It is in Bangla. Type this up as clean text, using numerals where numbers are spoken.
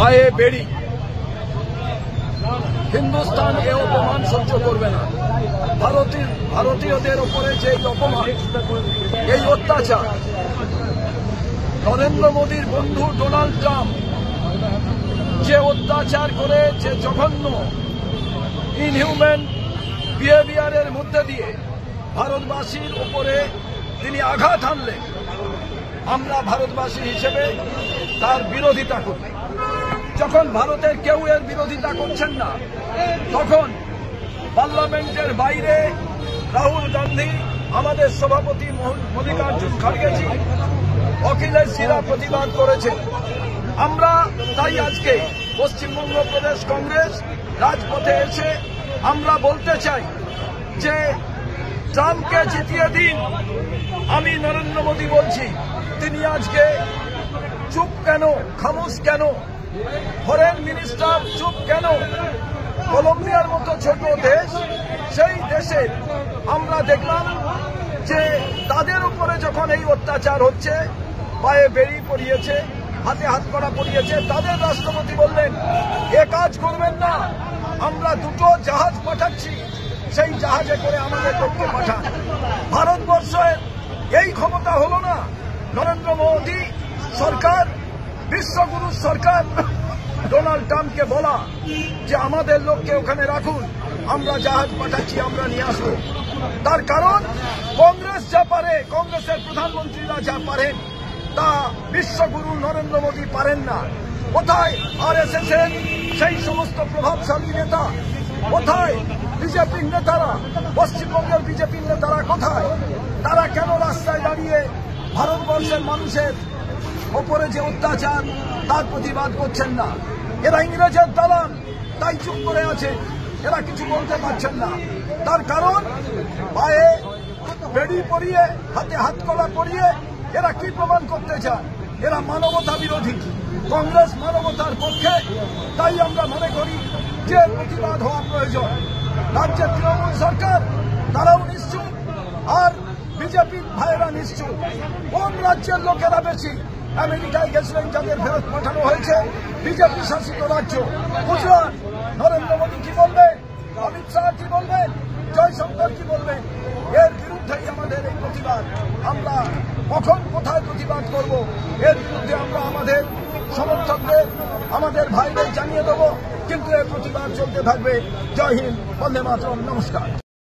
পায়ে বেড়ি। হিন্দুস্তান এ অপমান সহ্য করবে না। ভারতীয়দের উপরে যে অপমান, এই অত্যাচার, নরেন্দ্র মোদীর বন্ধু ডোনাল্ড ট্রাম্প যে অত্যাচার করে, যে জঘন্য ইনহিউম্যান বিহেভিয়ারের মধ্যে দিয়ে ভারতবাসীর উপরে তিনি আঘাত হানলেন, আমরা ভারতবাসী হিসেবে তার বিরোধিতা করি। যখন ভারতের কেউ এর বিরোধিতা করছেন না, তখন পার্লামেন্টের বাইরে রাহুল গান্ধী, আমাদের সভাপতি মল্লিকার্জুন খাড়গেজি, অখিলেশজিরা প্রতিবাদ করেছেন। আমরা তাই আজকে পশ্চিমবঙ্গ প্রদেশ কংগ্রেস রাজপথে এসে আমরা বলতে চাই যে ট্রাম্পকে জিতিয়ে দিন। আমি নরেন্দ্র মোদী বলছি, তিনি আজকে চুপ কেন, খামোশ কেন? ফরেন মিনিস্টার চুপ কেন? কলম্বিয়ার মতো ছোট দেশ, সেই দেশে আমরা দেখলাম যে তাদের উপরে যখন এই অত্যাচার হচ্ছে, পায়ে বেড়ি পরিয়েছে, হাতে হাত করা পরিয়েছে, তাদের রাষ্ট্রপতি বললেন এ কাজ করবেন না, আমরা দুটো জাহাজ পাঠাচ্ছি, সেই জাহাজে করে আমাদের লোককে পাঠান। ভারতবর্ষের এই ক্ষমতা হলো না। নরেন্দ্র মোদী সরকার, বিশ্বগুরু সরকার ডোনাল্ড ট্রাম্পকে বলা যে আমাদের লোককে ওখানে রাখুন, আমরা জাহাজ পাঠাচ্ছি, আমরা নিয়ে আসবো। তার কারণ কংগ্রেস যা পারে, কংগ্রেসের প্রধানমন্ত্রীরা যা পারেন, তা বিশ্বগুরু নরেন্দ্র মোদী পারেন না। কোথায় আরএসএস এর সেই সমস্ত প্রভাবশালী নেতা? কোথায় বিজেপির নেতারা? পশ্চিমবঙ্গের বিজেপির নেতারা কোথায়? তারা কেন রাস্তায় দাঁড়িয়ে ভারতবর্ষের মানুষের ওপরে যে অত্যাচার, তার প্রতিবাদ করছেন না? এরা ইংরেজের দালাল, তাই চুপ করে আছে, এরা কিছু বলতে পারছেন না। তার কারণ পায়ে বেড়ি পরিয়ে, হাতে হাতকড়া পরিয়ে এরা কি প্রমাণ করতে চান? এরা মানবতা বিরোধী। কংগ্রেস মানবতার পক্ষে, তাই আমরা মনে করি যে প্রতিবাদ হওয়া প্রয়োজন। রাজ্যের তৃণমূল সরকার তারাও নিশ্চুপ, আর বিজেপির ভাইয়েরা নিশ্চুপ। কোন রাজ্যের লোকেরা বেশি? আমেরিকায় গেছিলেন, যাদের ফেরত পাঠানো হয়েছে বিজেপি শাসিত রাজ্য। গুজরাট, নরেন্দ্র মোদী কি বলবেন? অমিত শাহ কি বলবেন? জয়শঙ্কর কি বলবেন? এর বিরুদ্ধেই আমাদের এই প্রতিবাদ। আমরা কখন কোথায় প্রতিবাদ করব, এর বিরুদ্ধে আমরা আমাদের সমর্থকদের, আমাদের ভাইদের জানিয়ে দেব, কিন্তু এর প্রতিবাদ চলতে থাকবে। জয় হিন্দ, বন্দে মাতরম, নমস্কার।